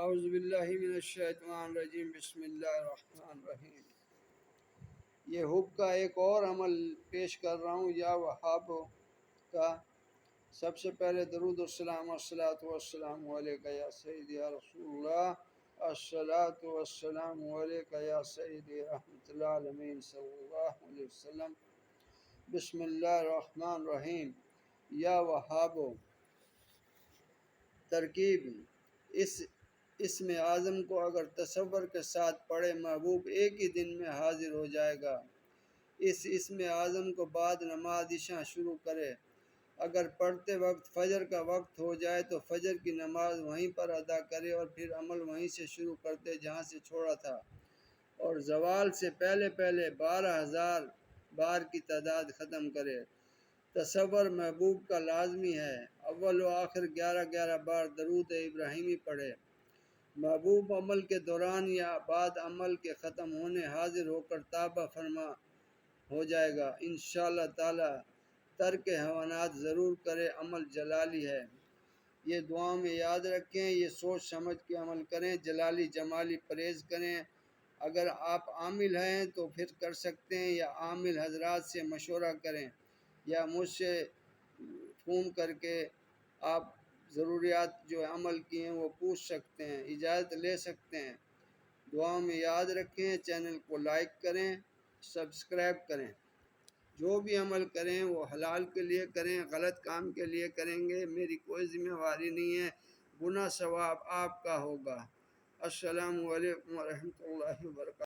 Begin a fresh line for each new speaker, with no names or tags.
اعوذ باللہ من الشیطان الرجیم بسم اللہ الرحمن الرحیم۔ یہ حب کا ایک اور عمل پیش کر رہا ہوں یا وہاب کا۔ سب سے پہلے درود السلام والصلاۃ والسلام علیک یا سیدی یا رسول اللہ، الصلاۃ والسلام علیک یا سیدی رحمۃ اللہ العالمین صلی اللہ علیہ وسلم۔ بسم اللہ الرحمن الرحیم۔ یا وہاب ترکیب اس اسم اعظم کو اگر تصور کے ساتھ پڑھے محبوب ایک ہی دن میں حاضر ہو جائے گا۔ اس اسم اعظم کو بعد نماز عشاء شروع کرے۔ اگر پڑھتے وقت فجر کا وقت ہو جائے تو فجر کی نماز وہیں پر ادا کرے اور پھر عمل وہیں سے شروع کرتے جہاں سے چھوڑا تھا، اور زوال سے پہلے 12,000 بار کی تعداد ختم کرے۔ تصور محبوب کا لازمی ہے، اول و آخر 11 بار درود ابراہیمی پڑھے۔ محبوب عمل کے دوران یا بعد عمل کے ختم ہونے حاضر ہو کر توبہ فرما ہو جائے گا انشاءاللہ تعالی۔ ترک حیوانات ضرور کرے، عمل جلالی ہے۔ یہ دعا میں یاد رکھیں، یہ سوچ سمجھ کے عمل کریں، جلالی جمالی پرہیز کریں۔ اگر آپ عامل ہیں تو پھر کر سکتے ہیں، یا عامل حضرات سے مشورہ کریں، یا مجھ سے فون کر کے آپ ضروریات جو عمل کی ہیں وہ پوچھ سکتے ہیں، اجازت لے سکتے ہیں۔ دعا میں یاد رکھیں، چینل کو لائک کریں، سبسکرائب کریں۔ جو بھی عمل کریں وہ حلال کے لیے کریں، غلط کام کے لیے کریں گے میری کوئی ذمہ داری نہیں ہے، گناہ ثواب آپ کا ہوگا۔ السلام علیکم ورحمۃ اللہ وبرکاتہ۔